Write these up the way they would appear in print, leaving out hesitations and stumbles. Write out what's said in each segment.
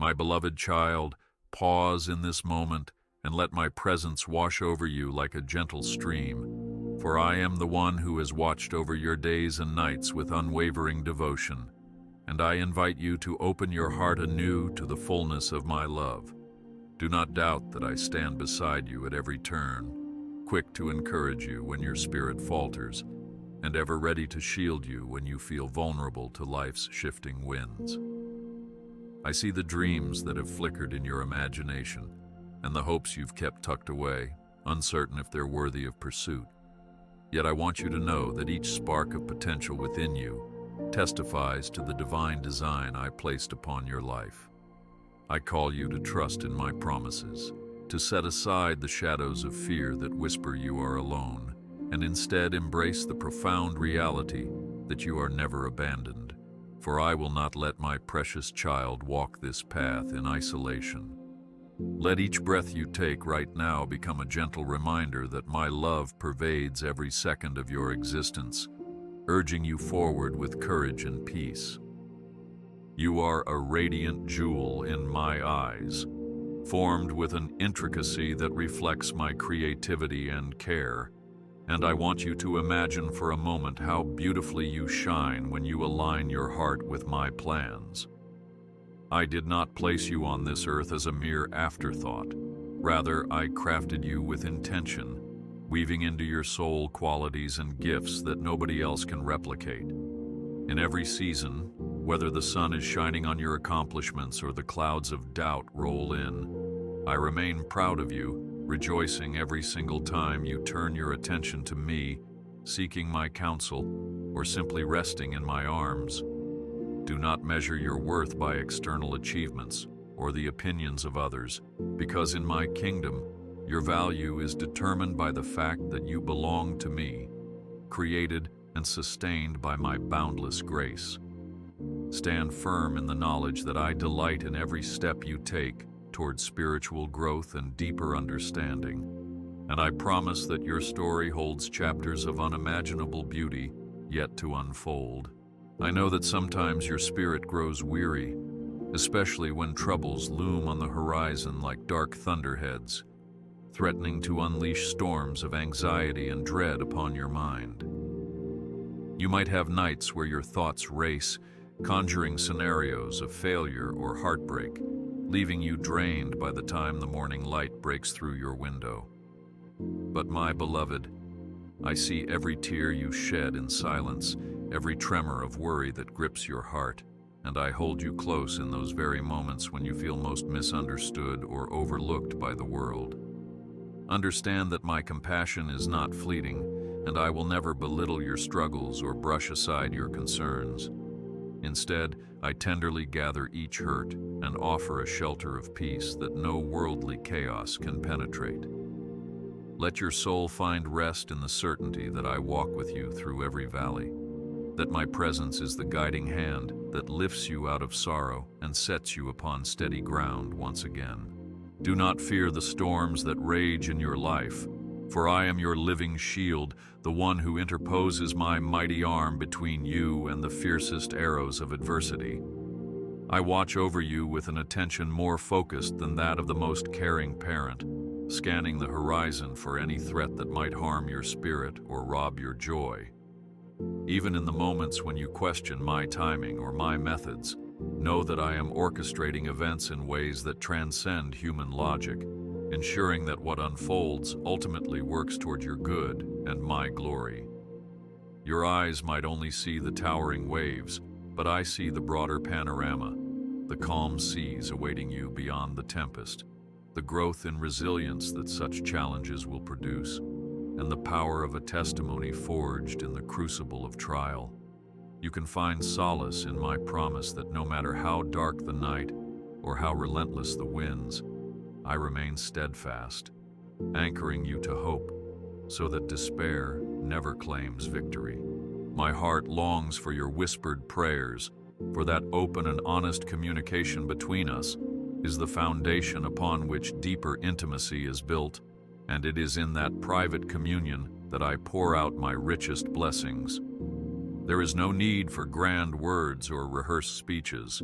My beloved child, pause in this moment and let my presence wash over you like a gentle stream, for I am the one who has watched over your days and nights with unwavering devotion, and I invite you to open your heart anew to the fullness of my love. Do not doubt that I stand beside you at every turn, quick to encourage you when your spirit falters, and ever ready to shield you when you feel vulnerable to life's shifting winds. I see the dreams that have flickered in your imagination and the hopes you've kept tucked away, uncertain if they're worthy of pursuit. Yet I want you to know that each spark of potential within you testifies to the divine design I placed upon your life. I call you to trust in my promises, to set aside the shadows of fear that whisper you are alone, and instead embrace the profound reality that you are never abandoned. For I will not let my precious child walk this path in isolation. Let each breath you take right now become a gentle reminder that my love pervades every second of your existence, urging you forward with courage and peace. You are a radiant jewel in my eyes, formed with an intricacy that reflects my creativity and care, and I want you to imagine for a moment how beautifully you shine when you align your heart with my plans. I did not place you on this earth as a mere afterthought. Rather, I crafted you with intention, weaving into your soul qualities and gifts that nobody else can replicate. In every season, whether the sun is shining on your accomplishments or the clouds of doubt roll in, I remain proud of you, rejoicing every single time you turn your attention to me, seeking my counsel, or simply resting in my arms. Do not measure your worth by external achievements or the opinions of others, because in my kingdom, your value is determined by the fact that you belong to me, created and sustained by my boundless grace. Stand firm in the knowledge that I delight in every step you take toward spiritual growth and deeper understanding, and I promise that your story holds chapters of unimaginable beauty yet to unfold. I know that sometimes your spirit grows weary, especially when troubles loom on the horizon like dark thunderheads, threatening to unleash storms of anxiety and dread upon your mind. You might have nights where your thoughts race, conjuring scenarios of failure or heartbreak, leaving you drained by the time the morning light breaks through your window. But my beloved, I see every tear you shed in silence, every tremor of worry that grips your heart, and I hold you close in those very moments when you feel most misunderstood or overlooked by the world. Understand that my compassion is not fleeting, and I will never belittle your struggles or brush aside your concerns. Instead, I tenderly gather each hurt and offer a shelter of peace that no worldly chaos can penetrate. Let your soul find rest in the certainty that I walk with you through every valley, that my presence is the guiding hand that lifts you out of sorrow and sets you upon steady ground once again. Do not fear the storms that rage in your life, for I am your living shield, the one who interposes my mighty arm between you and the fiercest arrows of adversity. I watch over you with an attention more focused than that of the most caring parent, scanning the horizon for any threat that might harm your spirit or rob your joy. Even in the moments when you question my timing or my methods, know that I am orchestrating events in ways that transcend human logic, ensuring that what unfolds ultimately works toward your good and my glory. Your eyes might only see the towering waves, but I see the broader panorama, the calm seas awaiting you beyond the tempest, the growth in resilience that such challenges will produce, and the power of a testimony forged in the crucible of trial. You can find solace in my promise that no matter how dark the night or how relentless the winds, I remain steadfast, anchoring you to hope so that despair never claims victory. My heart longs for your whispered prayers, for that open and honest communication between us is the foundation upon which deeper intimacy is built, and it is in that private communion that I pour out my richest blessings. There is no need for grand words or rehearsed speeches.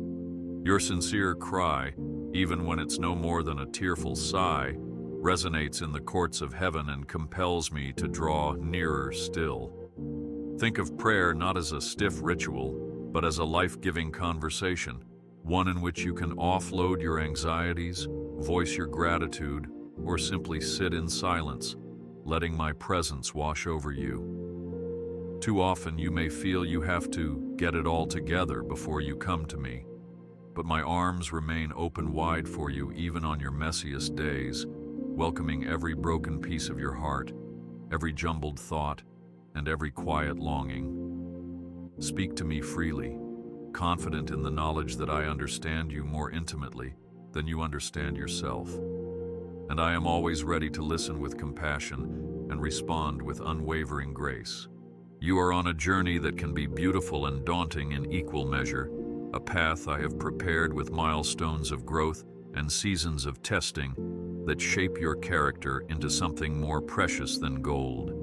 Your sincere cry, even when it's no more than a tearful sigh, resonates in the courts of heaven and compels me to draw nearer still. Think of prayer not as a stiff ritual, but as a life-giving conversation, one in which you can offload your anxieties, voice your gratitude, or simply sit in silence, letting my presence wash over you. Too often you may feel you have to get it all together before you come to me, but my arms remain open wide for you even on your messiest days, welcoming every broken piece of your heart, every jumbled thought, and every quiet longing. Speak to me freely, confident in the knowledge that I understand you more intimately than you understand yourself. And I am always ready to listen with compassion and respond with unwavering grace. You are on a journey that can be beautiful and daunting in equal measure, a path I have prepared with milestones of growth and seasons of testing that shape your character into something more precious than gold.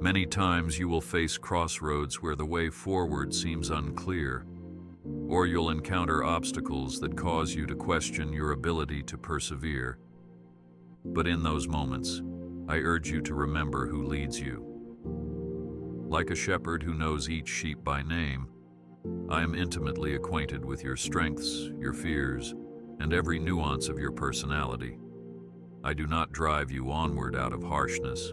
Many times you will face crossroads where the way forward seems unclear, or you'll encounter obstacles that cause you to question your ability to persevere. But in those moments, I urge you to remember who leads you. Like a shepherd who knows each sheep by name, I am intimately acquainted with your strengths, your fears, and every nuance of your personality. I do not drive you onward out of harshness.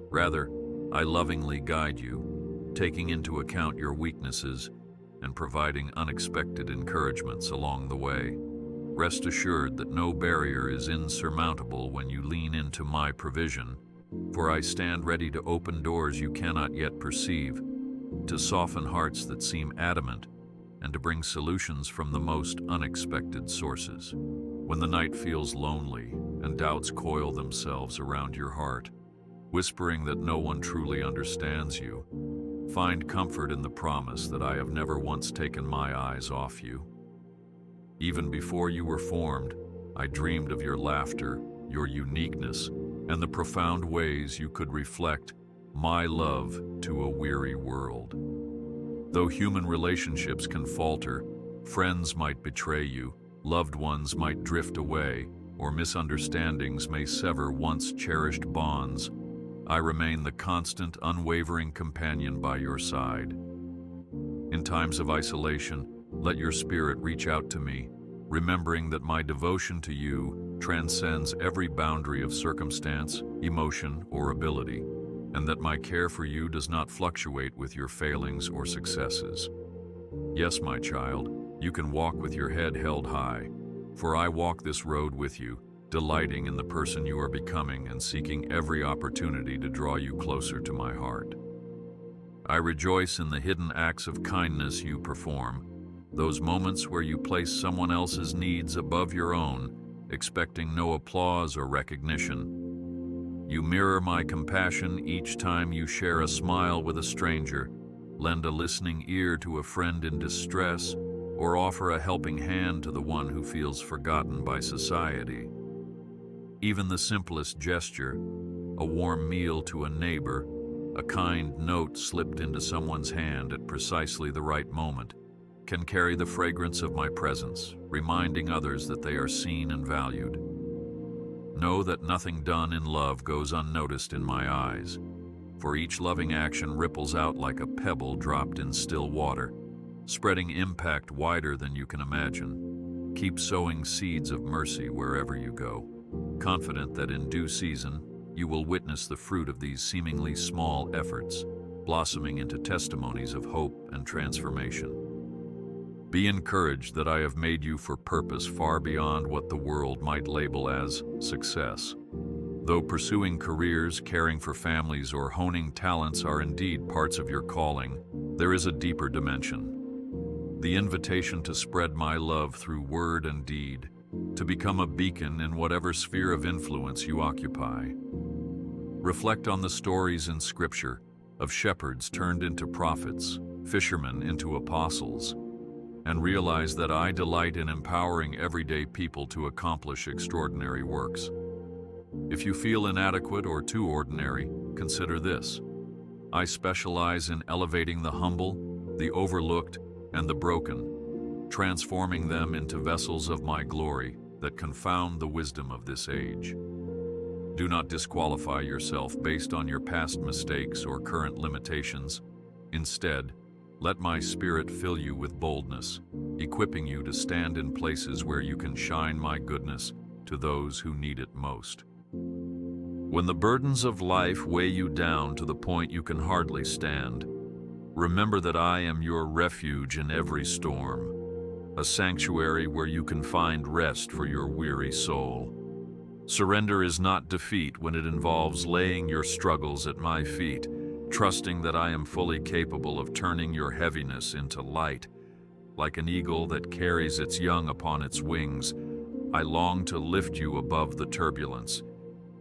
Rather, I lovingly guide you, taking into account your weaknesses and providing unexpected encouragements along the way. Rest assured that no barrier is insurmountable when you lean into my provision, for I stand ready to open doors you cannot yet perceive, to soften hearts that seem adamant, and to bring solutions from the most unexpected sources. When the night feels lonely and doubts coil themselves around your heart, whispering that no one truly understands you, find comfort in the promise that I have never once taken my eyes off you. Even before you were formed, I dreamed of your laughter, your uniqueness, and the profound ways you could reflect my love to a weary world. Though human relationships can falter, friends might betray you, loved ones might drift away, or misunderstandings may sever once cherished bonds, I remain the constant, unwavering companion by your side. In times of isolation, let your spirit reach out to me, remembering that my devotion to you transcends every boundary of circumstance, emotion, or ability, and that my care for you does not fluctuate with your failings or successes. Yes, my child, you can walk with your head held high, for I walk this road with you, delighting in the person you are becoming and seeking every opportunity to draw you closer to my heart. I rejoice in the hidden acts of kindness you perform, those moments where you place someone else's needs above your own, expecting no applause or recognition. You mirror my compassion each time you share a smile with a stranger, lend a listening ear to a friend in distress, or offer a helping hand to the one who feels forgotten by society. Even the simplest gesture, a warm meal to a neighbor, a kind note slipped into someone's hand at precisely the right moment, can carry the fragrance of my presence, reminding others that they are seen and valued. Know that nothing done in love goes unnoticed in my eyes, for each loving action ripples out like a pebble dropped in still water, spreading impact wider than you can imagine. Keep sowing seeds of mercy wherever you go, confident that in due season, you will witness the fruit of these seemingly small efforts, blossoming into testimonies of hope and transformation. Be encouraged that I have made you for purpose far beyond what the world might label as success. Though pursuing careers, caring for families, or honing talents are indeed parts of your calling, there is a deeper dimension. The invitation to spread my love through word and deed, to become a beacon in whatever sphere of influence you occupy. Reflect on the stories in Scripture of shepherds turned into prophets, fishermen into apostles, and realize that I delight in empowering everyday people to accomplish extraordinary works. If you feel inadequate or too ordinary, consider this. I specialize in elevating the humble, the overlooked, and the broken, transforming them into vessels of my glory that confound the wisdom of this age. Do not disqualify yourself based on your past mistakes or current limitations. Instead, let my Spirit fill you with boldness, equipping you to stand in places where you can shine my goodness to those who need it most. When the burdens of life weigh you down to the point you can hardly stand, remember that I am your refuge in every storm, a sanctuary where you can find rest for your weary soul. Surrender is not defeat when it involves laying your struggles at my feet, trusting that I am fully capable of turning your heaviness into light. Like an eagle that carries its young upon its wings, I long to lift you above the turbulence,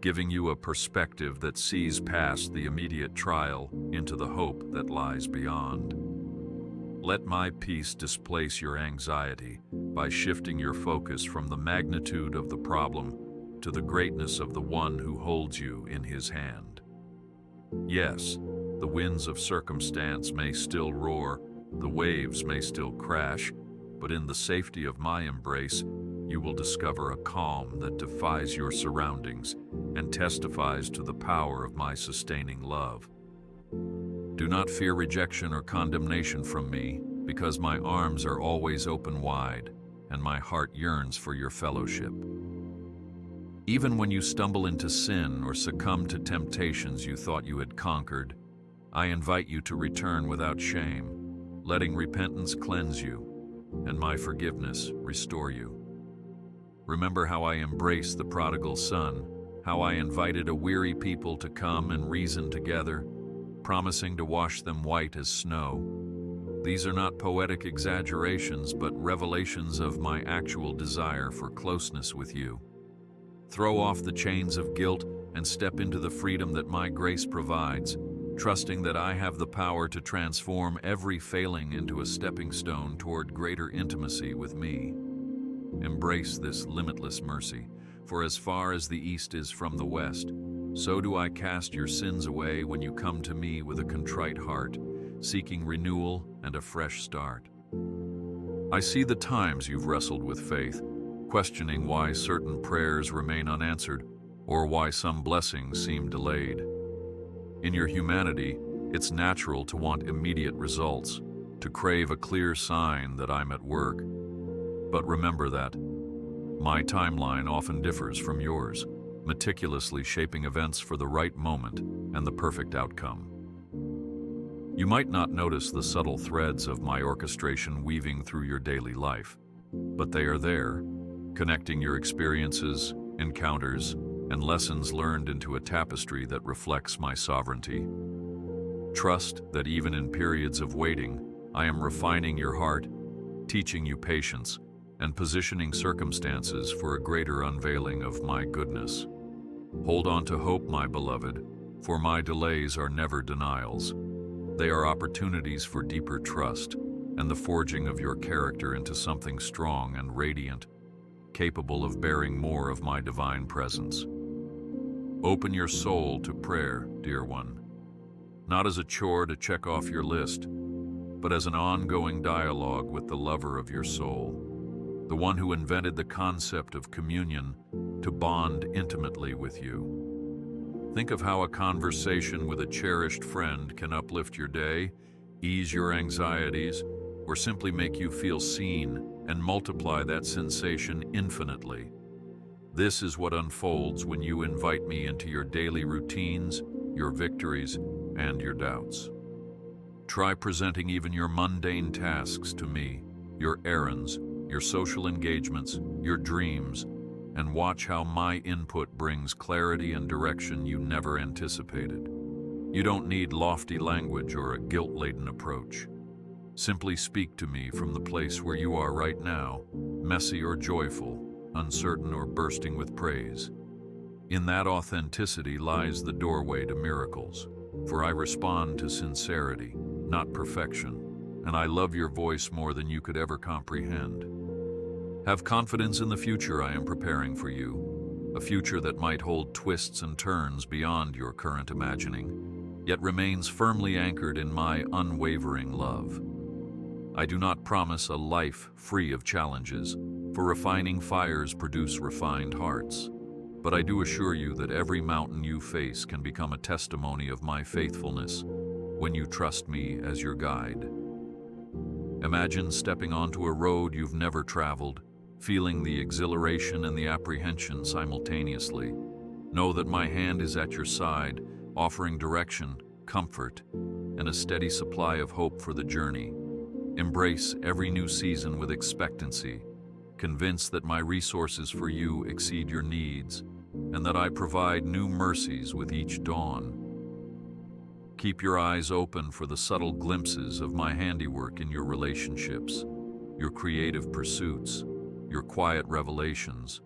giving you a perspective that sees past the immediate trial into the hope that lies beyond. Let my peace displace your anxiety by shifting your focus from the magnitude of the problem to the greatness of the one who holds you in his hand. Yes, the winds of circumstance may still roar, the waves may still crash, but in the safety of my embrace, you will discover a calm that defies your surroundings and testifies to the power of my sustaining love. Do not fear rejection or condemnation from me, because my arms are always open wide, and my heart yearns for your fellowship. Even when you stumble into sin or succumb to temptations you thought you had conquered, I invite you to return without shame, letting repentance cleanse you and my forgiveness restore you. Remember how I embraced the prodigal son, how I invited a weary people to come and reason together, promising to wash them white as snow. These are not poetic exaggerations, but revelations of my actual desire for closeness with you. Throw off the chains of guilt and step into the freedom that my grace provides, trusting that I have the power to transform every failing into a stepping stone toward greater intimacy with me. Embrace this limitless mercy, for as far as the east is from the west, so do I cast your sins away when you come to me with a contrite heart, seeking renewal and a fresh start. I see the times you've wrestled with faith, questioning why certain prayers remain unanswered or why some blessings seem delayed. In your humanity, it's natural to want immediate results, to crave a clear sign that I'm at work. But remember that my timeline often differs from yours, meticulously shaping events for the right moment and the perfect outcome. You might not notice the subtle threads of my orchestration weaving through your daily life, but they are there, connecting your experiences, encounters, and lessons learned into a tapestry that reflects my sovereignty. Trust that even in periods of waiting, I am refining your heart, teaching you patience, and positioning circumstances for a greater unveiling of my goodness. Hold on to hope, my beloved, for my delays are never denials. They are opportunities for deeper trust and the forging of your character into something strong and radiant, capable of bearing more of my divine presence. Open your soul to prayer, dear one, not as a chore to check off your list, but as an ongoing dialogue with the lover of your soul, the one who invented the concept of communion to bond intimately with you. Think of how a conversation with a cherished friend can uplift your day, ease your anxieties, or simply make you feel seen and multiply that sensation infinitely. This is what unfolds when you invite me into your daily routines, your victories, and your doubts. Try presenting even your mundane tasks to me, your errands, your social engagements, your dreams, and watch how my input brings clarity and direction you never anticipated. You don't need lofty language or a guilt-laden approach. Simply speak to me from the place where you are right now, messy or joyful, uncertain or bursting with praise. In that authenticity lies the doorway to miracles, for I respond to sincerity, not perfection, and I love your voice more than you could ever comprehend. Have confidence in the future I am preparing for you, a future that might hold twists and turns beyond your current imagining, yet remains firmly anchored in my unwavering love. I do not promise a life free of challenges, for refining fires produce refined hearts. But I do assure you that every mountain you face can become a testimony of my faithfulness when you trust me as your guide. Imagine stepping onto a road you've never traveled, feeling the exhilaration and the apprehension simultaneously. Know that my hand is at your side, offering direction, comfort, and a steady supply of hope for the journey. Embrace every new season with expectancy, convinced that my resources for you exceed your needs, and that I provide new mercies with each dawn. Keep your eyes open for the subtle glimpses of my handiwork in your relationships, your creative pursuits, your quiet revelations,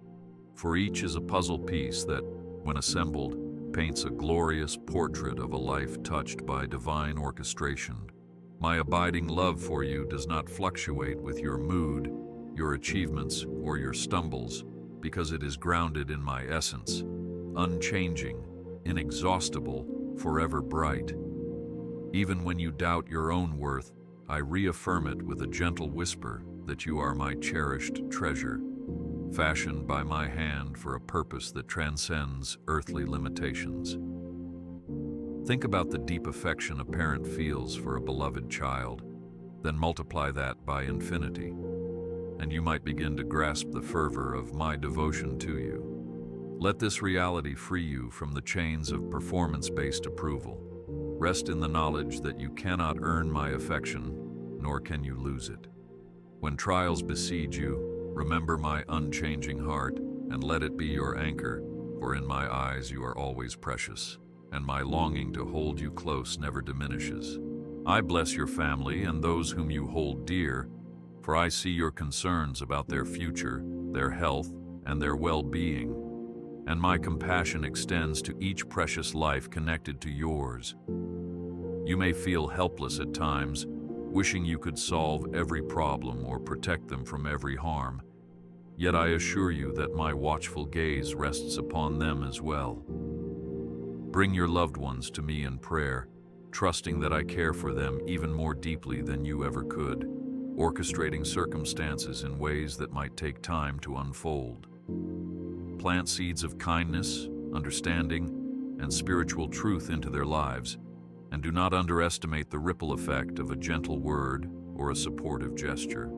for each is a puzzle piece that, when assembled, paints a glorious portrait of a life touched by divine orchestration. My abiding love for you does not fluctuate with your mood, your achievements, or your stumbles, because it is grounded in my essence, unchanging, inexhaustible, forever bright. Even when you doubt your own worth, I reaffirm it with a gentle whisper that you are my cherished treasure, fashioned by my hand for a purpose that transcends earthly limitations. Think about the deep affection a parent feels for a beloved child, then multiply that by infinity, and you might begin to grasp the fervor of my devotion to you. Let this reality free you from the chains of performance-based approval. Rest in the knowledge that you cannot earn my affection, nor can you lose it. When trials besiege you, remember my unchanging heart, and let it be your anchor, for in my eyes you are always precious, and my longing to hold you close never diminishes. I bless your family and those whom you hold dear, for I see your concerns about their future, their health, and their well-being, and my compassion extends to each precious life connected to yours. You may feel helpless at times, wishing you could solve every problem or protect them from every harm. Yet I assure you that my watchful gaze rests upon them as well. Bring your loved ones to me in prayer, trusting that I care for them even more deeply than you ever could, orchestrating circumstances in ways that might take time to unfold. Plant seeds of kindness, understanding, and spiritual truth into their lives, and do not underestimate the ripple effect of a gentle word or a supportive gesture.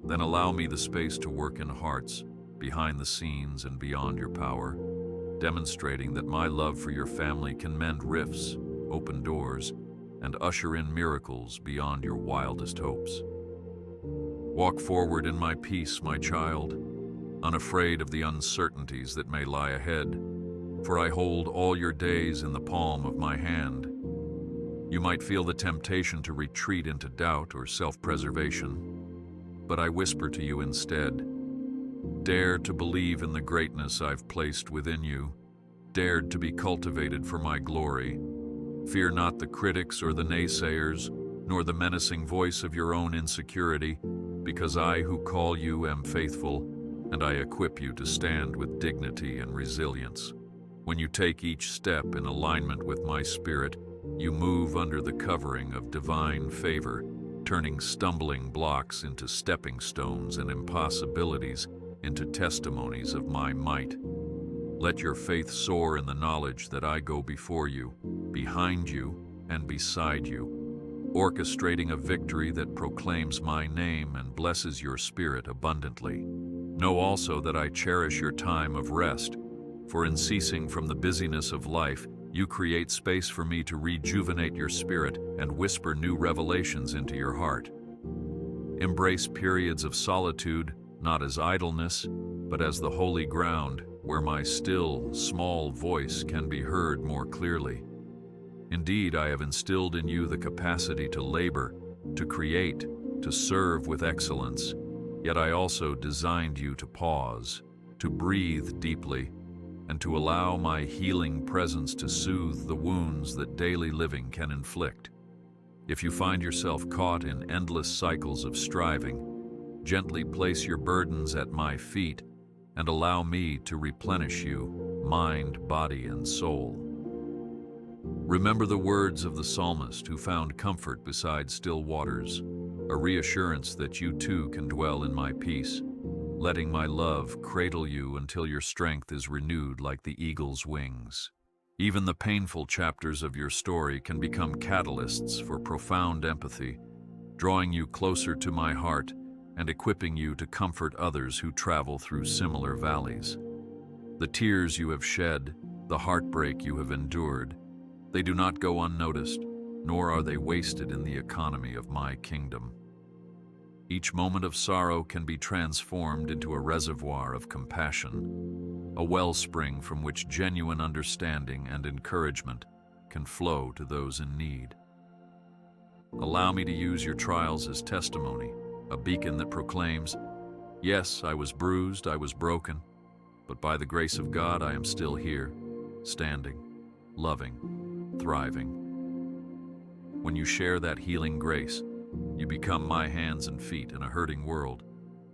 Then allow me the space to work in hearts, behind the scenes and beyond your power, demonstrating that my love for your family can mend rifts, open doors, and usher in miracles beyond your wildest hopes. Walk forward in my peace, my child, unafraid of the uncertainties that may lie ahead, for I hold all your days in the palm of my hand. You might feel the temptation to retreat into doubt or self-preservation, but I whisper to you instead, dare to believe in the greatness I've placed within you, dared to be cultivated for my glory. Fear not the critics or the naysayers, nor the menacing voice of your own insecurity, because I who call you am faithful, and I equip you to stand with dignity and resilience. When you take each step in alignment with my spirit, you move under the covering of divine favor, turning stumbling blocks into stepping stones and impossibilities into testimonies of my might. Let your faith soar in the knowledge that I go before you, behind you, and beside you, orchestrating a victory that proclaims my name and blesses your spirit abundantly. Know also that I cherish your time of rest, for in ceasing from the busyness of life, you create space for me to rejuvenate your spirit and whisper new revelations into your heart. Embrace periods of solitude, not as idleness, but as the holy ground where my still, small voice can be heard more clearly. Indeed, I have instilled in you the capacity to labor, to create, to serve with excellence, yet I also designed you to pause, to breathe deeply, and to allow my healing presence to soothe the wounds that daily living can inflict. If you find yourself caught in endless cycles of striving, gently place your burdens at my feet and allow me to replenish you, mind, body, and soul. Remember the words of the psalmist who found comfort beside still waters. a reassurance that you too can dwell in my peace, letting my love cradle you until your strength is renewed like the eagle's wings. Even the painful chapters of your story can become catalysts for profound empathy, drawing you closer to my heart and equipping you to comfort others who travel through similar valleys. The tears you have shed, the heartbreak you have endured, they do not go unnoticed, nor are they wasted in the economy of my kingdom. Each moment of sorrow can be transformed into a reservoir of compassion, a wellspring from which genuine understanding and encouragement can flow to those in need. Allow me to use your trials as testimony, a beacon that proclaims, yes, I was bruised, I was broken, but by the grace of God I am still here, standing, loving, thriving. When you share that healing grace, you become my hands and feet in a hurting world,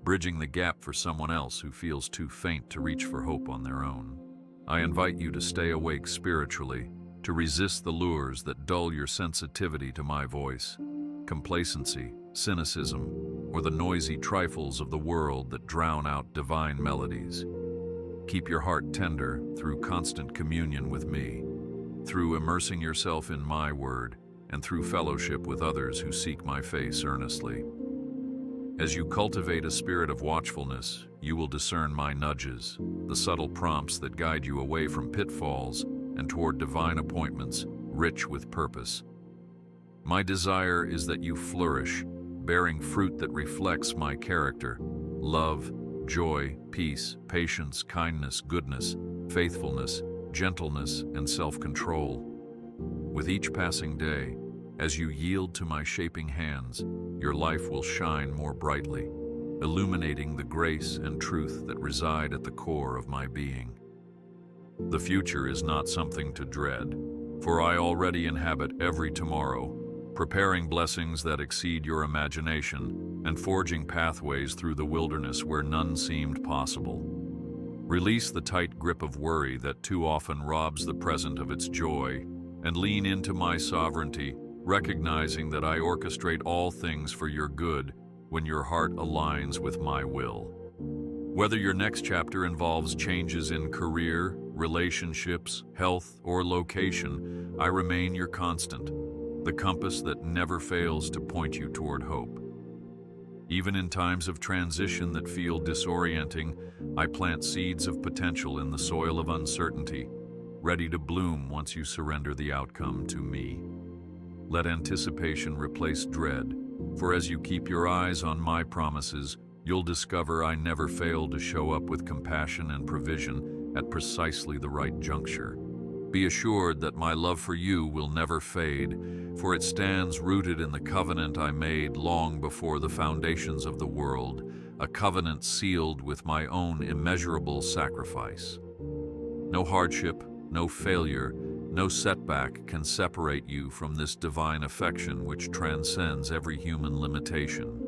bridging the gap for someone else who feels too faint to reach for hope on their own. I invite you to stay awake spiritually, to resist the lures that dull your sensitivity to my voice, complacency, cynicism, or the noisy trifles of the world that drown out divine melodies. Keep your heart tender through constant communion with me, through immersing yourself in my word, and through fellowship with others who seek my face earnestly. As you cultivate a spirit of watchfulness, you will discern my nudges, the subtle prompts that guide you away from pitfalls and toward divine appointments rich with purpose. My desire is that you flourish, bearing fruit that reflects my character: love, joy, peace, patience, kindness, goodness, faithfulness, gentleness, and self-control. With each passing day, as you yield to my shaping hands, your life will shine more brightly, illuminating the grace and truth that reside at the core of my being. The future is not something to dread, for I already inhabit every tomorrow, preparing blessings that exceed your imagination and forging pathways through the wilderness where none seemed possible. Release the tight grip of worry that too often robs the present of its joy, and lean into my sovereignty, recognizing that I orchestrate all things for your good when your heart aligns with my will. Whether your next chapter involves changes in career, relationships, health, or location, I remain your constant, the compass that never fails to point you toward hope. Even in times of transition that feel disorienting, I plant seeds of potential in the soil of uncertainty, ready to bloom once you surrender the outcome to me. Let anticipation replace dread, for as you keep your eyes on my promises, you'll discover I never fail to show up with compassion and provision at precisely the right juncture. Be assured that my love for you will never fade, for it stands rooted in the covenant I made long before the foundations of the world, a covenant sealed with my own immeasurable sacrifice. No hardship, no failure, no setback can separate you from this divine affection which transcends every human limitation.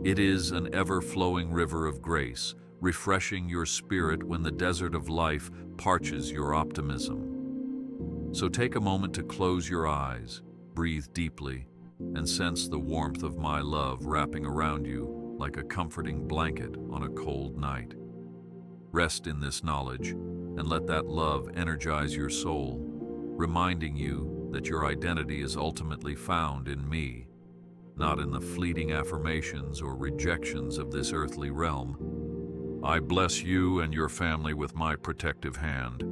It is an ever-flowing river of grace, refreshing your spirit when the desert of life parches your optimism. So take a moment to close your eyes, breathe deeply, and sense the warmth of my love wrapping around you like a comforting blanket on a cold night. Rest in this knowledge, and let that love energize your soul, reminding you that your identity is ultimately found in me, not in the fleeting affirmations or rejections of this earthly realm. I bless you and your family with my protective hand,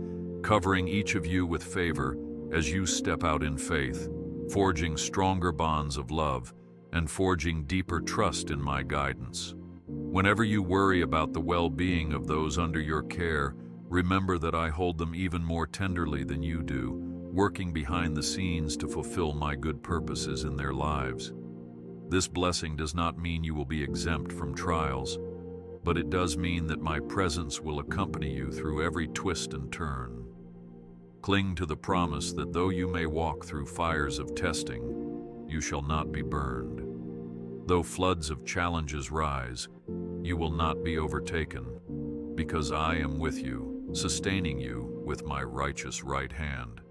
covering each of you with favor as you step out in faith, forging stronger bonds of love and forging deeper trust in my guidance. Whenever you worry about the well-being of those under your care, remember that I hold them even more tenderly than you do, working behind the scenes to fulfill my good purposes in their lives. This blessing does not mean you will be exempt from trials, but it does mean that my presence will accompany you through every twist and turn. Cling to the promise that though you may walk through fires of testing, you shall not be burned. Though floods of challenges rise, you will not be overtaken, because I am with you, sustaining you with my righteous right hand.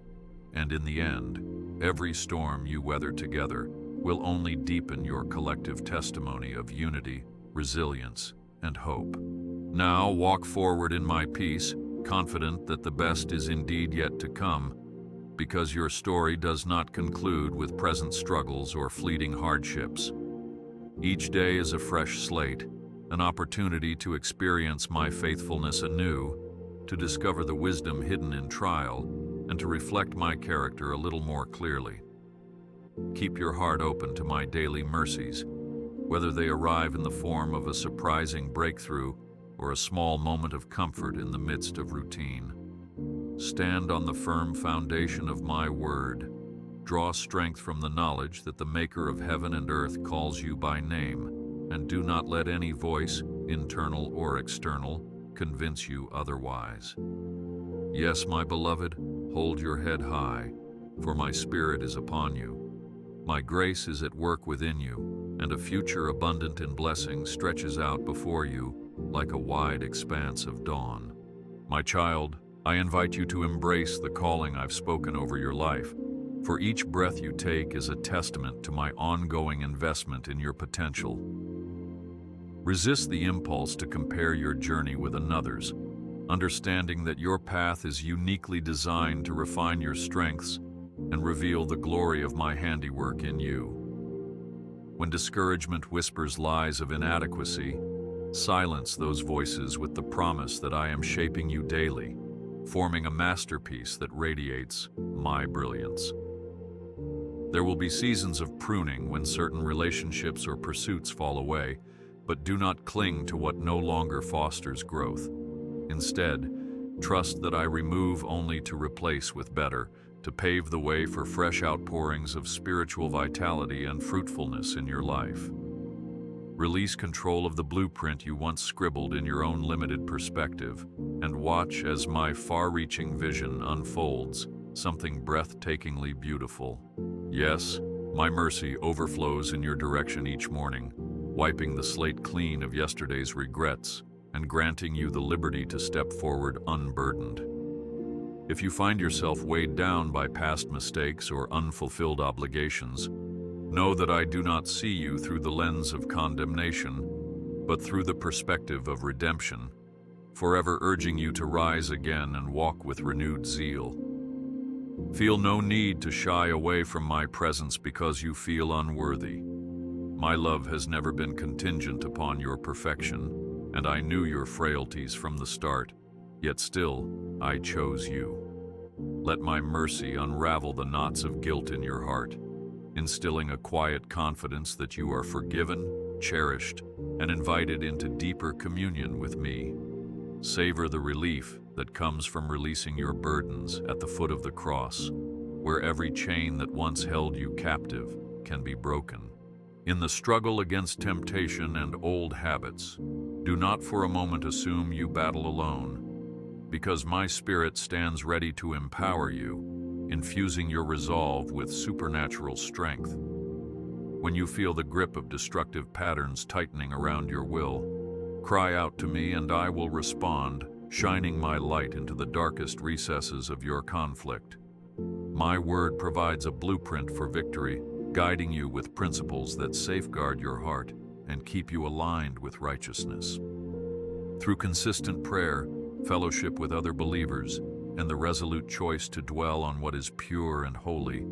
And in the end, every storm you weather together will only deepen your collective testimony of unity, resilience, and hope. Now walk forward in my peace, confident that the best is indeed yet to come, because your story does not conclude with present struggles or fleeting hardships. Each day is a fresh slate, an opportunity to experience my faithfulness anew, to discover the wisdom hidden in trial, and to reflect my character a little more clearly. Keep your heart open to my daily mercies, whether they arrive in the form of a surprising breakthrough or a small moment of comfort in the midst of routine. Stand on the firm foundation of my word. Draw strength from the knowledge that the Maker of heaven and earth calls you by name, and do not let any voice, internal or external, convince you otherwise. Yes, my beloved, hold your head high, for my Spirit is upon you. My grace is at work within you, and a future abundant in blessing stretches out before you like a wide expanse of dawn. My child, I invite you to embrace the calling I've spoken over your life, for each breath you take is a testament to my ongoing investment in your potential. Resist the impulse to compare your journey with another's, understanding that your path is uniquely designed to refine your strengths and reveal the glory of my handiwork in you. When discouragement whispers lies of inadequacy, silence those voices with the promise that I am shaping you daily, forming a masterpiece that radiates my brilliance. There will be seasons of pruning when certain relationships or pursuits fall away, but do not cling to what no longer fosters growth. Instead, trust that I remove only to replace with better, to pave the way for fresh outpourings of spiritual vitality and fruitfulness in your life. Release control of the blueprint you once scribbled in your own limited perspective, and watch as my far-reaching vision unfolds, something breathtakingly beautiful. Yes, my mercy overflows in your direction each morning, wiping the slate clean of yesterday's regrets and granting you the liberty to step forward unburdened. If you find yourself weighed down by past mistakes or unfulfilled obligations, know that I do not see you through the lens of condemnation, but through the perspective of redemption, forever urging you to rise again and walk with renewed zeal. Feel no need to shy away from my presence because you feel unworthy. My love has never been contingent upon your perfection, and I knew your frailties from the start, yet still I chose you. Let my mercy unravel the knots of guilt in your heart, instilling a quiet confidence that you are forgiven, cherished, and invited into deeper communion with me. Savor the relief that comes from releasing your burdens at the foot of the cross, where every chain that once held you captive can be broken. In the struggle against temptation and old habits, do not for a moment assume you battle alone, because my Spirit stands ready to empower you, infusing your resolve with supernatural strength. When you feel the grip of destructive patterns tightening around your will, cry out to me and I will respond, shining my light into the darkest recesses of your conflict. My word provides a blueprint for victory, guiding you with principles that safeguard your heart and keep you aligned with righteousness. Through consistent prayer, fellowship with other believers, and the resolute choice to dwell on what is pure and holy,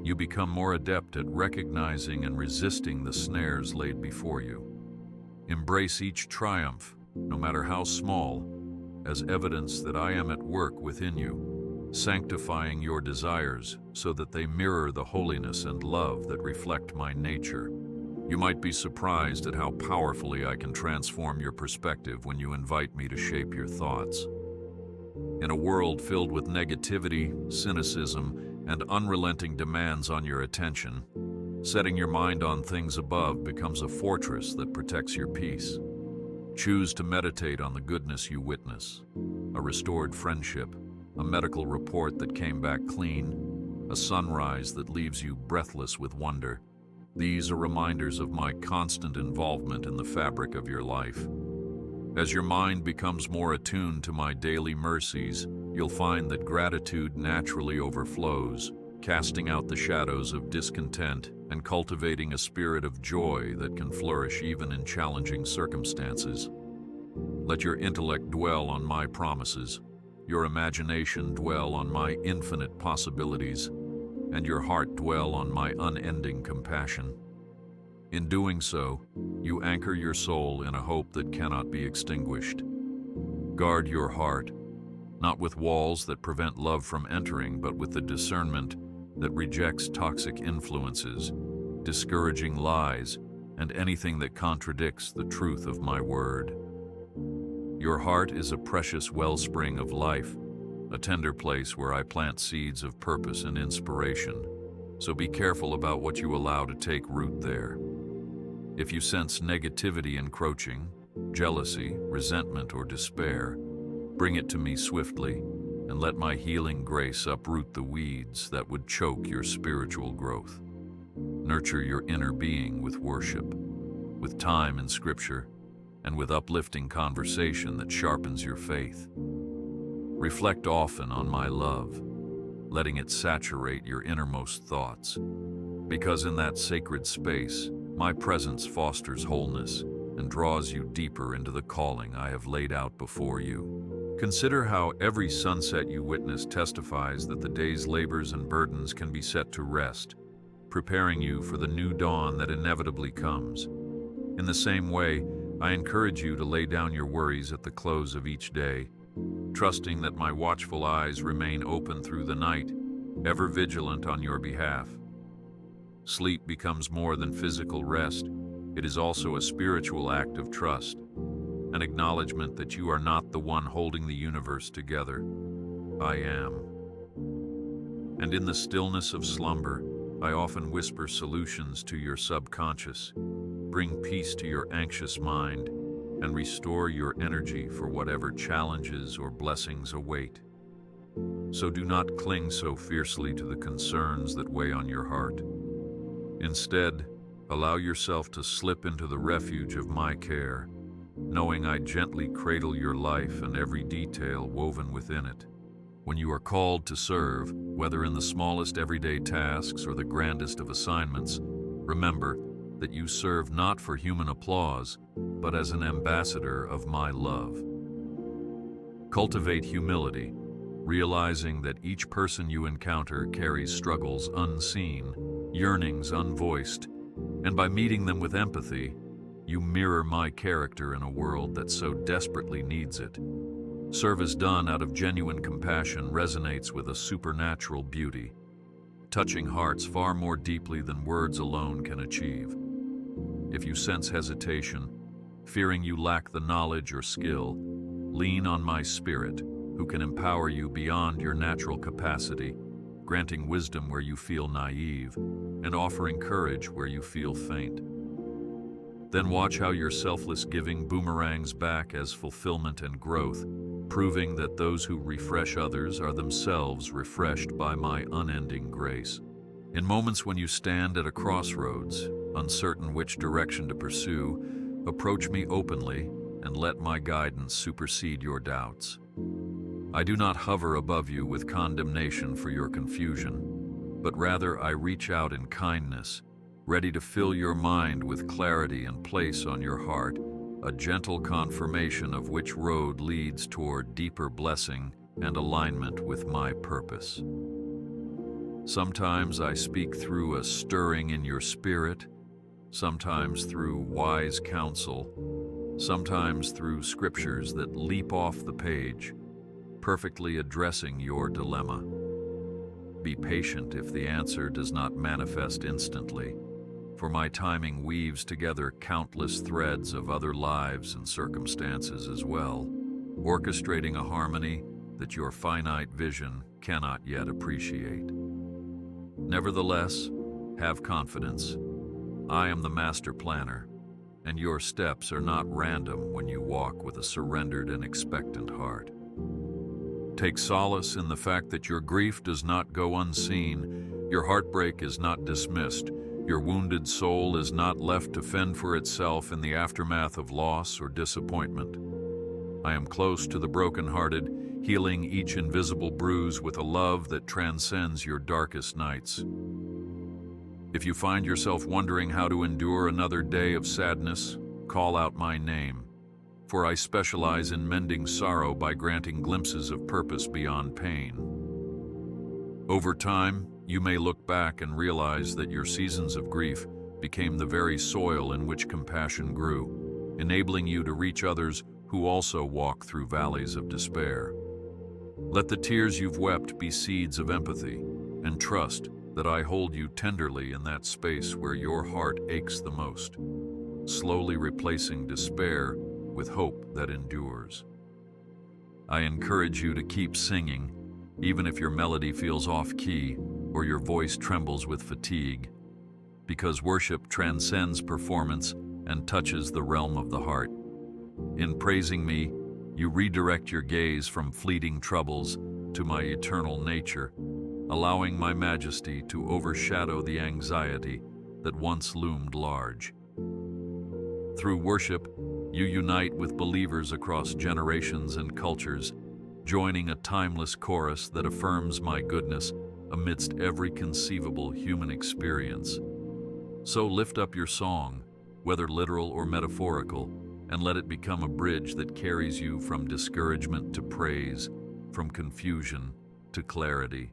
you become more adept at recognizing and resisting the snares laid before you. Embrace each triumph, no matter how small, as evidence that I am at work within you, sanctifying your desires so that they mirror the holiness and love that reflect my nature. You might be surprised at how powerfully I can transform your perspective when you invite me to shape your thoughts. In a world filled with negativity, cynicism, and unrelenting demands on your attention, setting your mind on things above becomes a fortress that protects your peace. Choose to meditate on the goodness you witness, a restored friendship, a medical report that came back clean, a sunrise that leaves you breathless with wonder. These are reminders of my constant involvement in the fabric of your life. As your mind becomes more attuned to my daily mercies, you'll find that gratitude naturally overflows, casting out the shadows of discontent and cultivating a spirit of joy that can flourish even in challenging circumstances. Let your intellect dwell on my promises, your imagination dwell on my infinite possibilities, and your heart dwell on my unending compassion. In doing so, you anchor your soul in a hope that cannot be extinguished. Guard your heart, not with walls that prevent love from entering, but with the discernment that rejects toxic influences, discouraging lies, and anything that contradicts the truth of my word. Your heart is a precious wellspring of life, a tender place where I plant seeds of purpose and inspiration, so be careful about what you allow to take root there. If you sense negativity encroaching, jealousy, resentment, or despair, bring it to me swiftly, and let my healing grace uproot the weeds that would choke your spiritual growth. Nurture your inner being with worship, with time in Scripture, and with uplifting conversation that sharpens your faith. Reflect often on my love, letting it saturate your innermost thoughts, because in that sacred space, my presence fosters wholeness and draws you deeper into the calling I have laid out before you. Consider how every sunset you witness testifies that the day's labors and burdens can be set to rest, preparing you for the new dawn that inevitably comes. In the same way, I encourage you to lay down your worries at the close of each day, trusting that my watchful eyes remain open through the night, ever vigilant on your behalf. Sleep becomes more than physical rest. It is also a spiritual act of trust, an acknowledgement that you are not the one holding the universe together. I am. And in the stillness of slumber, I often whisper solutions to your subconscious, bring peace to your anxious mind, and restore your energy for whatever challenges or blessings await. So do not cling so fiercely to the concerns that weigh on your heart. Instead, allow yourself to slip into the refuge of my care, knowing I gently cradle your life and every detail woven within it. When you are called to serve, whether in the smallest everyday tasks or the grandest of assignments, remember that you serve not for human applause, but as an ambassador of my love. Cultivate humility, realizing that each person you encounter carries struggles unseen, yearnings unvoiced, and by meeting them with empathy, you mirror my character in a world that so desperately needs it. Service done out of genuine compassion resonates with a supernatural beauty, touching hearts far more deeply than words alone can achieve. If you sense hesitation, fearing you lack the knowledge or skill, lean on my Spirit, who can empower you beyond your natural capacity, granting wisdom where you feel naive, and offering courage where you feel faint. Then watch how your selfless giving boomerangs back as fulfillment and growth, proving that those who refresh others are themselves refreshed by my unending grace. In moments when you stand at a crossroads, uncertain which direction to pursue, approach me openly and let my guidance supersede your doubts. I do not hover above you with condemnation for your confusion, but rather I reach out in kindness, ready to fill your mind with clarity and place on your heart a gentle confirmation of which road leads toward deeper blessing and alignment with my purpose. Sometimes I speak through a stirring in your spirit, sometimes through wise counsel, sometimes through scriptures that leap off the page, perfectly addressing your dilemma. Be patient if the answer does not manifest instantly, for my timing weaves together countless threads of other lives and circumstances as well, orchestrating a harmony that your finite vision cannot yet appreciate. Nevertheless, have confidence. I am the master planner, and your steps are not random when you walk with a surrendered and expectant heart. Take solace in the fact that your grief does not go unseen, your heartbreak is not dismissed, your wounded soul is not left to fend for itself in the aftermath of loss or disappointment. I am close to the brokenhearted, healing each invisible bruise with a love that transcends your darkest nights. If you find yourself wondering how to endure another day of sadness, call out my name, for I specialize in mending sorrow by granting glimpses of purpose beyond pain. Over time, you may look back and realize that your seasons of grief became the very soil in which compassion grew, enabling you to reach others who also walk through valleys of despair. Let the tears you've wept be seeds of empathy, and trust that I hold you tenderly in that space where your heart aches the most, slowly replacing despair with hope that endures. I encourage you to keep singing, even if your melody feels off-key or your voice trembles with fatigue, because worship transcends performance and touches the realm of the heart. In praising me, you redirect your gaze from fleeting troubles to my eternal nature, allowing my majesty to overshadow the anxiety that once loomed large. Through worship, you unite with believers across generations and cultures, joining a timeless chorus that affirms my goodness amidst every conceivable human experience. So lift up your song, whether literal or metaphorical, and let it become a bridge that carries you from discouragement to praise, from confusion to clarity.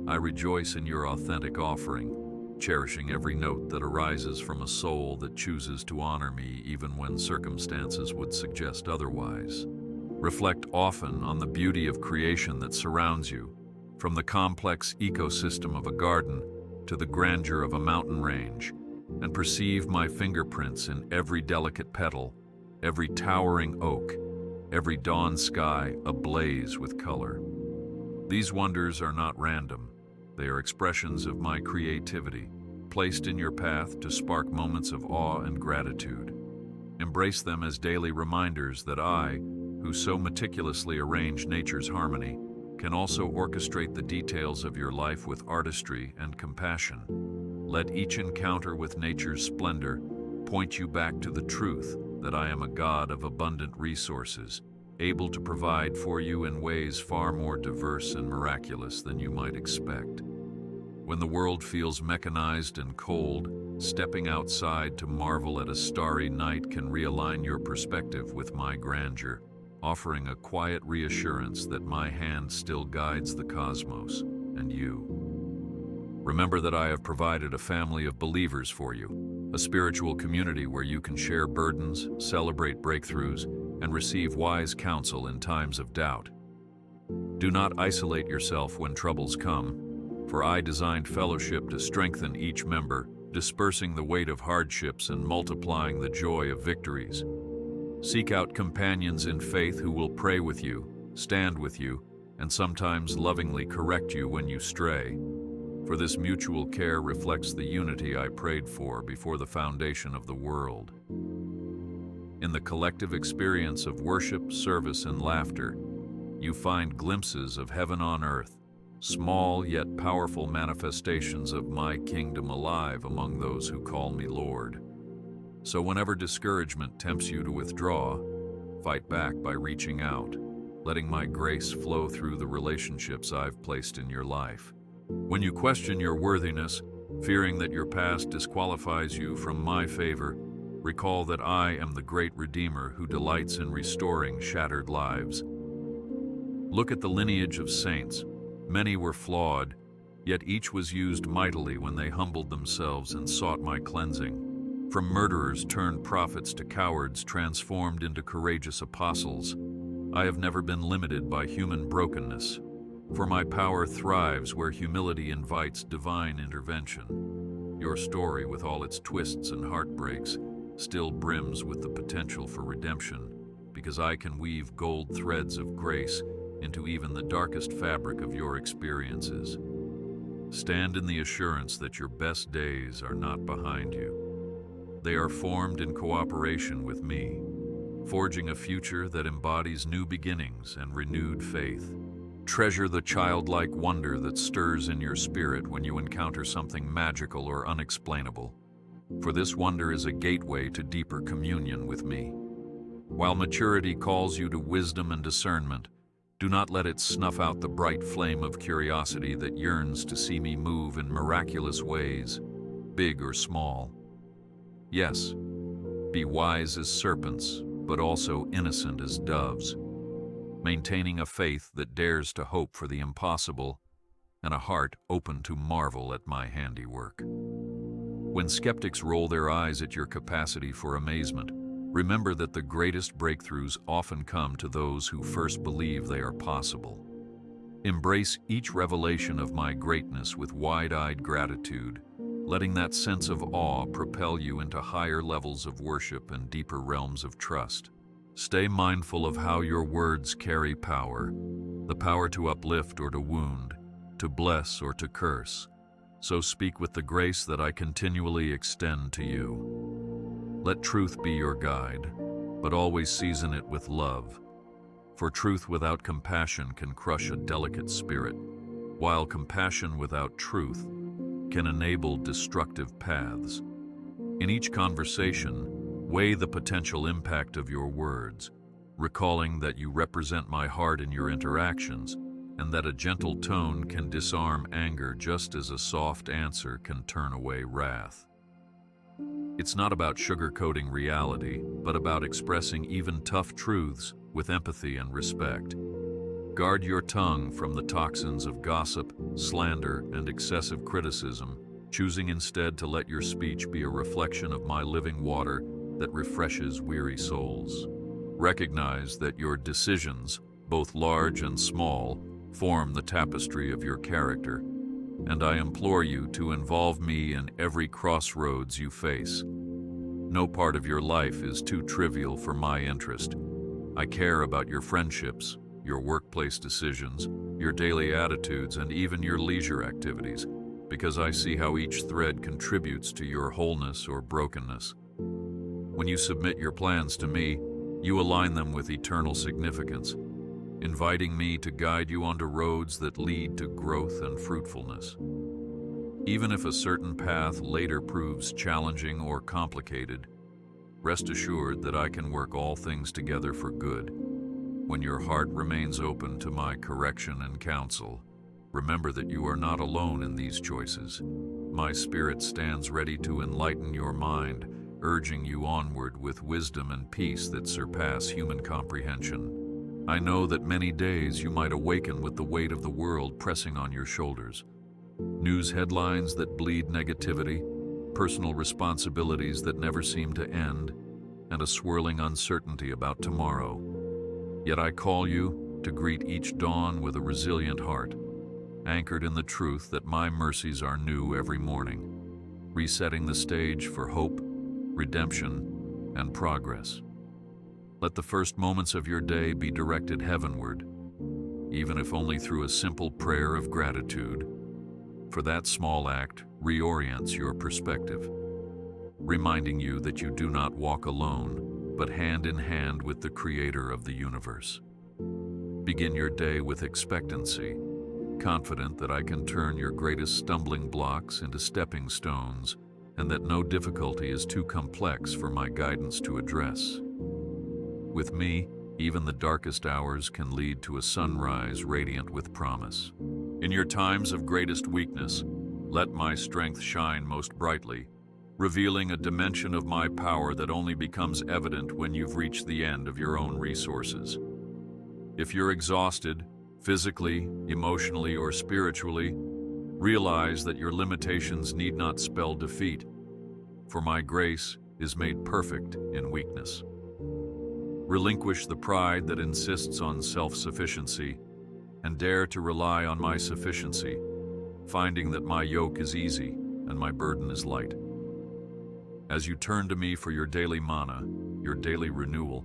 I rejoice in your authentic offering, cherishing every note that arises from a soul that chooses to honor me even when circumstances would suggest otherwise. Reflect often on the beauty of creation that surrounds you, from the complex ecosystem of a garden to the grandeur of a mountain range, and perceive my fingerprints in every delicate petal, every towering oak, every dawn sky ablaze with color. These wonders are not random. They are expressions of my creativity, placed in your path to spark moments of awe and gratitude. Embrace them as daily reminders that I, who so meticulously arrange nature's harmony, can also orchestrate the details of your life with artistry and compassion. Let each encounter with nature's splendor point you back to the truth that I am a God of abundant resources, able to provide for you in ways far more diverse and miraculous than you might expect. When the world feels mechanized and cold, stepping outside to marvel at a starry night can realign your perspective with my grandeur, offering a quiet reassurance that my hand still guides the cosmos and you. Remember that I have provided a family of believers for you, a spiritual community where you can share burdens, celebrate breakthroughs, and receive wise counsel in times of doubt. Do not isolate yourself when troubles come, for I designed fellowship to strengthen each member, dispersing the weight of hardships and multiplying the joy of victories. Seek out companions in faith who will pray with you, stand with you, and sometimes lovingly correct you when you stray. For this mutual care reflects the unity I prayed for before the foundation of the world. In the collective experience of worship, service, and laughter, you find glimpses of heaven on earth, small yet powerful manifestations of my kingdom alive among those who call me Lord. So whenever discouragement tempts you to withdraw, fight back by reaching out, letting my grace flow through the relationships I've placed in your life. When you question your worthiness, fearing that your past disqualifies you from my favor, recall that I am the great Redeemer who delights in restoring shattered lives. Look at the lineage of saints. Many were flawed, yet each was used mightily when they humbled themselves and sought my cleansing. From murderers turned prophets to cowards transformed into courageous apostles, I have never been limited by human brokenness, for my power thrives where humility invites divine intervention. Your story, with all its twists and heartbreaks, still brims with the potential for redemption, because I can weave gold threads of grace into even the darkest fabric of your experiences. Stand in the assurance that your best days are not behind you. They are formed in cooperation with me, forging a future that embodies new beginnings and renewed faith. Treasure the childlike wonder that stirs in your spirit when you encounter something magical or unexplainable, for this wonder is a gateway to deeper communion with me. While maturity calls you to wisdom and discernment, do not let it snuff out the bright flame of curiosity that yearns to see me move in miraculous ways. big or small. Yes, be wise as serpents, but also innocent as doves, maintaining a faith that dares to hope for the impossible and a heart open to marvel at my handiwork. When skeptics roll their eyes at your capacity for amazement, remember that the greatest breakthroughs often come to those who first believe they are possible. Embrace each revelation of my greatness with wide-eyed gratitude, letting that sense of awe propel you into higher levels of worship and deeper realms of trust. Stay mindful of how your words carry power, the power to uplift or to wound, to bless or to curse. So speak with the grace that I continually extend to you. Let truth be your guide, but always season it with love. For truth without compassion can crush a delicate spirit, while compassion without truth can enable destructive paths. In each conversation, weigh the potential impact of your words, recalling that you represent my heart in your interactions, and that a gentle tone can disarm anger just as a soft answer can turn away wrath. It's not about sugarcoating reality, but about expressing even tough truths with empathy and respect. Guard your tongue from the toxins of gossip, slander, and excessive criticism, choosing instead to let your speech be a reflection of my living water that refreshes weary souls. Recognize that your decisions, both large and small, form the tapestry of your character, and I implore you to involve me in every crossroads you face. No part of your life is too trivial for my interest. I care about your friendships, your workplace decisions, your daily attitudes, and even your leisure activities, because I see how each thread contributes to your wholeness or brokenness. When you submit your plans to me, you align them with eternal significance, inviting me to guide you onto roads that lead to growth and fruitfulness. Even if a certain path later proves challenging or complicated, rest assured that I can work all things together for good. When your heart remains open to my correction and counsel, remember that you are not alone in these choices. My spirit stands ready to enlighten your mind, urging you onward with wisdom and peace that surpass human comprehension. I know that many days you might awaken with the weight of the world pressing on your shoulders. News headlines that bleed negativity, personal responsibilities that never seem to end, and a swirling uncertainty about tomorrow. Yet I call you to greet each dawn with a resilient heart, anchored in the truth that my mercies are new every morning, resetting the stage for hope, redemption, and progress. Let the first moments of your day be directed heavenward, even if only through a simple prayer of gratitude, for that small act reorients your perspective, reminding you that you do not walk alone, but hand in hand with the Creator of the universe. Begin your day with expectancy, confident that I can turn your greatest stumbling blocks into stepping stones, and that no difficulty is too complex for my guidance to address. With me, even the darkest hours can lead to a sunrise radiant with promise. In your times of greatest weakness, let my strength shine most brightly, revealing a dimension of my power that only becomes evident when you've reached the end of your own resources. If you're exhausted, physically, emotionally, or spiritually, realize that your limitations need not spell defeat, for my grace is made perfect in weakness. Relinquish the pride that insists on self-sufficiency and dare to rely on my sufficiency, finding that my yoke is easy and my burden is light. As you turn to me for your daily manna, your daily renewal,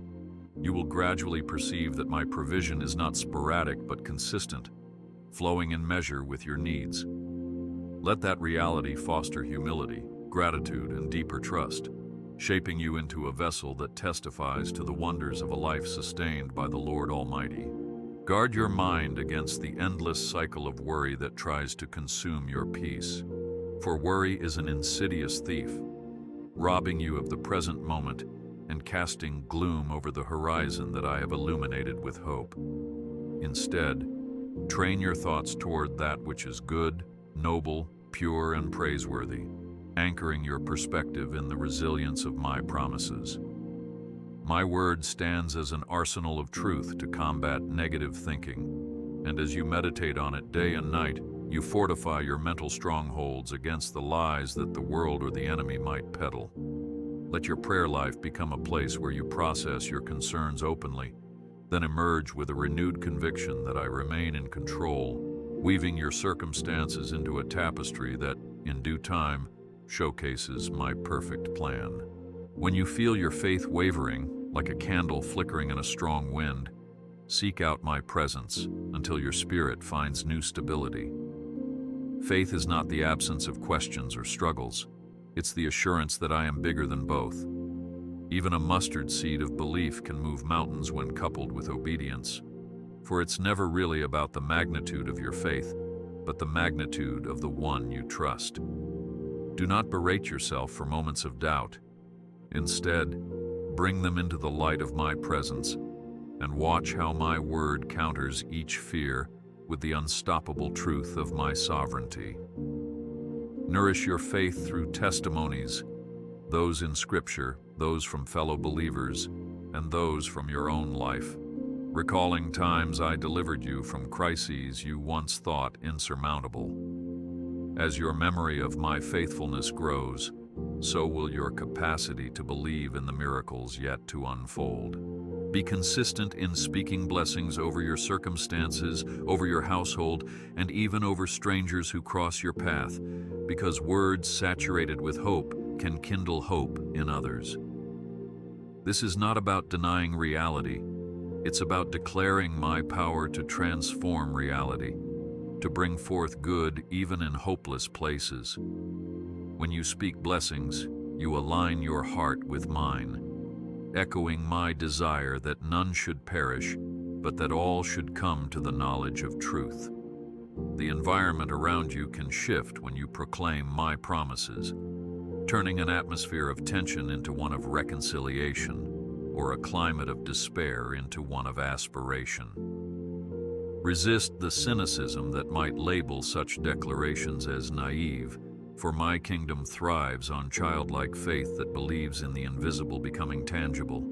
you will gradually perceive that my provision is not sporadic but consistent, flowing in measure with your needs. Let that reality foster humility, gratitude, and deeper trust, shaping you into a vessel that testifies to the wonders of a life sustained by the Lord Almighty. Guard your mind against the endless cycle of worry that tries to consume your peace, for worry is an insidious thief, robbing you of the present moment and casting gloom over the horizon that I have illuminated with hope. Instead, train your thoughts toward that which is good, noble, pure, and praiseworthy, anchoring your perspective in the resilience of my promises. My word stands as an arsenal of truth to combat negative thinking, and as you meditate on it day and night, you fortify your mental strongholds against the lies that the world or the enemy might peddle. Let your prayer life become a place where you process your concerns openly, then emerge with a renewed conviction that I remain in control, weaving your circumstances into a tapestry that, in due time, showcases my perfect plan. When you feel your faith wavering, like a candle flickering in a strong wind, seek out my presence until your spirit finds new stability. Faith is not the absence of questions or struggles. It's the assurance that I am bigger than both. Even a mustard seed of belief can move mountains when coupled with obedience. For it's never really about the magnitude of your faith, but the magnitude of the one you trust. Do not berate yourself for moments of doubt. Instead, bring them into the light of my presence and watch how my word counters each fear with the unstoppable truth of my sovereignty. Nourish your faith through testimonies, those in Scripture, those from fellow believers, and those from your own life, recalling times I delivered you from crises you once thought insurmountable. As your memory of my faithfulness grows, so will your capacity to believe in the miracles yet to unfold. Be consistent in speaking blessings over your circumstances, over your household, and even over strangers who cross your path, because words saturated with hope can kindle hope in others. This is not about denying reality. It's about declaring my power to transform reality, to bring forth good even in hopeless places. When you speak blessings, you align your heart with mine, echoing my desire that none should perish, but that all should come to the knowledge of truth. The environment around you can shift when you proclaim my promises, turning an atmosphere of tension into one of reconciliation, or a climate of despair into one of aspiration. Resist the cynicism that might label such declarations as naive, for my kingdom thrives on childlike faith that believes in the invisible becoming tangible.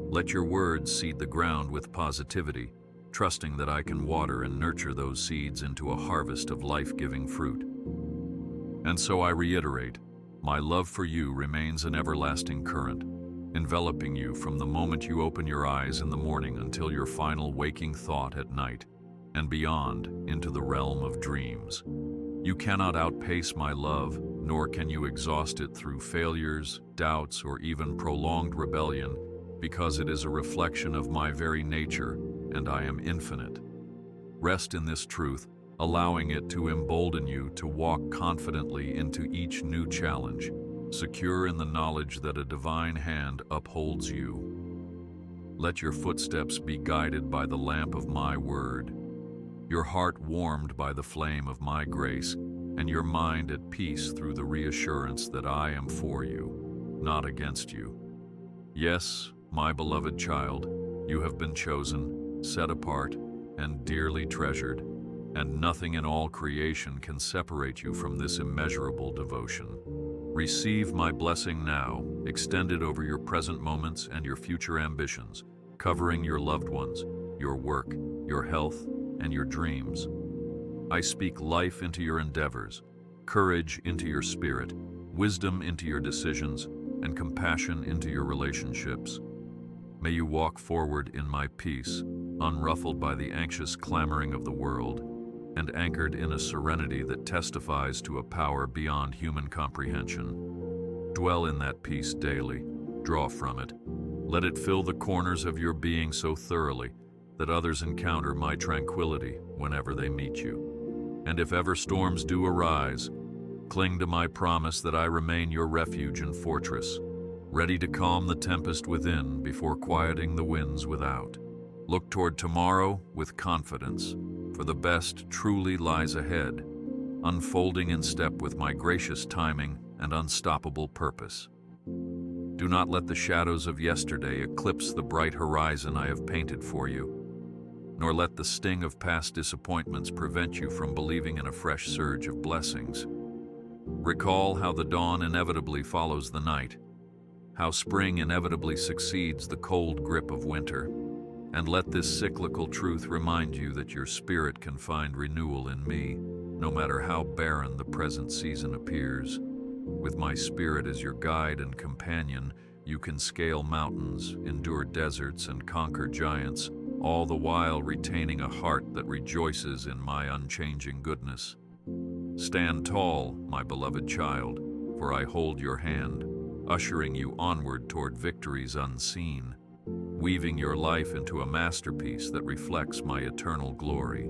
Let your words seed the ground with positivity, trusting that I can water and nurture those seeds into a harvest of life-giving fruit. And so I reiterate, my love for you remains an everlasting current, enveloping you from the moment you open your eyes in the morning until your final waking thought at night, and beyond into the realm of dreams. You cannot outpace my love, nor can you exhaust it through failures, doubts, or even prolonged rebellion, because it is a reflection of my very nature, and I am infinite. Rest in this truth, allowing it to embolden you to walk confidently into each new challenge, secure in the knowledge that a divine hand upholds you. Let your footsteps be guided by the lamp of my word, your heart warmed by the flame of my grace, and your mind at peace through the reassurance that I am for you, not against you. Yes, my beloved child, you have been chosen, set apart, and dearly treasured, and nothing in all creation can separate you from this immeasurable devotion. Receive my blessing now, extended over your present moments and your future ambitions, covering your loved ones, your work, your health, and your dreams. I speak life into your endeavors, courage into your spirit, wisdom into your decisions, and compassion into your relationships. May you walk forward in my peace, unruffled by the anxious clamoring of the world, and anchored in a serenity that testifies to a power beyond human comprehension. Dwell in that peace daily, draw from it. Let it fill the corners of your being so thoroughly that others encounter my tranquility whenever they meet you. And if ever storms do arise, cling to my promise that I remain your refuge and fortress, ready to calm the tempest within before quieting the winds without. Look toward tomorrow with confidence, for the best truly lies ahead, unfolding in step with my gracious timing and unstoppable purpose. Do not let the shadows of yesterday eclipse the bright horizon I have painted for you, nor let the sting of past disappointments prevent you from believing in a fresh surge of blessings. Recall how the dawn inevitably follows the night, how spring inevitably succeeds the cold grip of winter, and let this cyclical truth remind you that your spirit can find renewal in me, no matter how barren the present season appears. With my spirit as your guide and companion, you can scale mountains, endure deserts, and conquer giants, all the while retaining a heart that rejoices in my unchanging goodness. Stand tall, my beloved child, for I hold your hand, ushering you onward toward victories unseen, weaving your life into a masterpiece that reflects my eternal glory.